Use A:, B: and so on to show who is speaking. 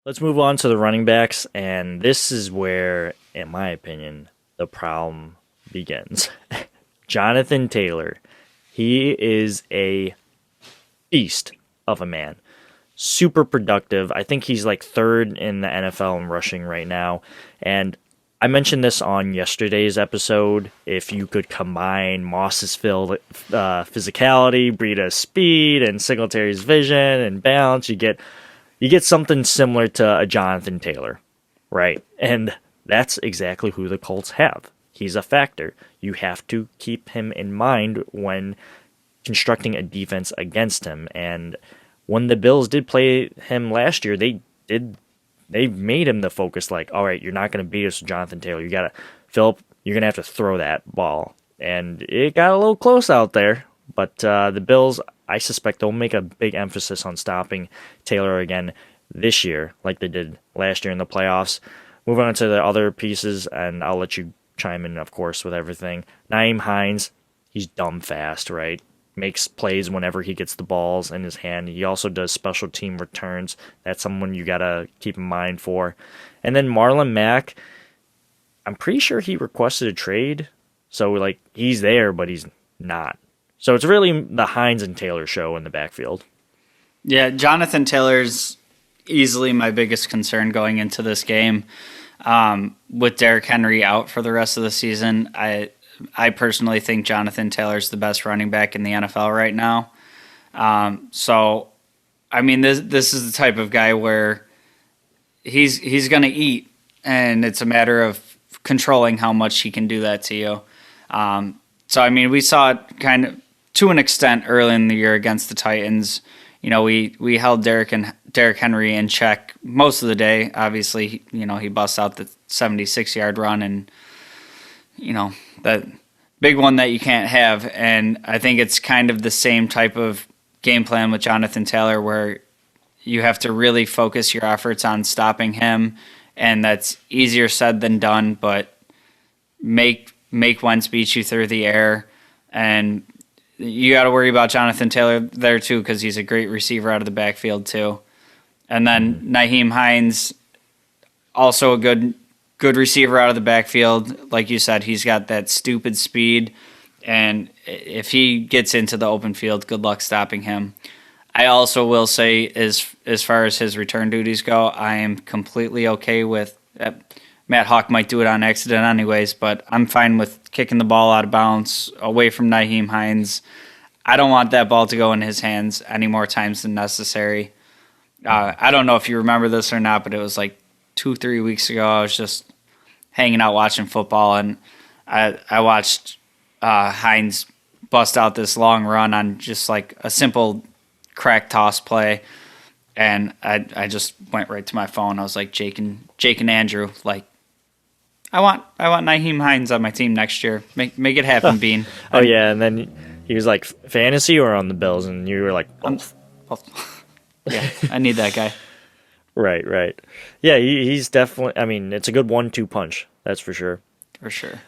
A: Let's move on to the running backs, and this is where, in my opinion, the problem begins. Jonathan Taylor. He is a beast of a man. Super productive. I think he's like third in the NFL in rushing right now. And I mentioned this on yesterday's episode. If you could combine Moss's physicality, Breida's speed, and Singletary's vision and balance, you get something similar to a Jonathan Taylor, right? And that's exactly who the Colts have. He's a factor. You have to keep him in mind when constructing a defense against him. And when the Bills did play him last year, they made him the focus. Like, all right, you're not going to beat us with Jonathan Taylor. You got to Philip. You're going to have to throw that ball, and it got a little close out there. But the Bills, I suspect, they'll make a big emphasis on stopping Taylor again this year, like they did last year in the playoffs. Moving on to the other pieces, and I'll let you chime in, of course, with everything. Nyheim Hines, he's dumb fast, right? Makes plays whenever he gets the balls in his hand. He also does special team returns. That's someone you got to keep in mind for. And then Marlon Mack, I'm pretty sure he requested a trade. So, like, he's there, but he's not. So it's really the Hines and Taylor show in the backfield.
B: Yeah, Jonathan Taylor's easily my biggest concern going into this game. With Derrick Henry out for the rest of the season, I personally think Jonathan Taylor's the best running back in the NFL right now. So, I mean, this is the type of guy where he's going to eat, and it's a matter of controlling how much he can do that to you. So, I mean, we saw it kind of to an extent early in the year against the Titans. You know, we held Derrick Henry in check most of the day. Obviously, he busts out the 76-yard run, and that big one that you can't have. And I think it's kind of the same type of game plan with Jonathan Taylor, where you have to really focus your efforts on stopping him, and that's easier said than done. But make Wentz beat you through the air, and you got to worry about Jonathan Taylor there too, because he's a great receiver out of the backfield too. And then Nyheim Hines, also a good receiver out of the backfield. Like you said, he's got that stupid speed, and if he gets into the open field, good luck stopping him. I also will say, as far as his return duties go, I am completely okay with Matt Hawk might do it on accident anyways, but I'm fine with kicking the ball out of bounds away from Nyheim Hines. I don't want that ball to go in his hands any more times than necessary. I don't know if you remember this or not, but it was like 2-3 weeks ago. I was just hanging out watching football, and I watched Hines bust out this long run on just like a simple crack toss play, and I just went right to my phone. I was like, Jake and Andrew, like, I want Nyheim Hines on my team next year. Make it happen, Bean.
A: Oh yeah, and then he was like, fantasy or on the Bills, and you were like, both.
B: Yeah, I need that guy.
A: Right. Yeah, he's definitely. I mean, it's a good 1-2 punch. That's for sure.
B: For sure.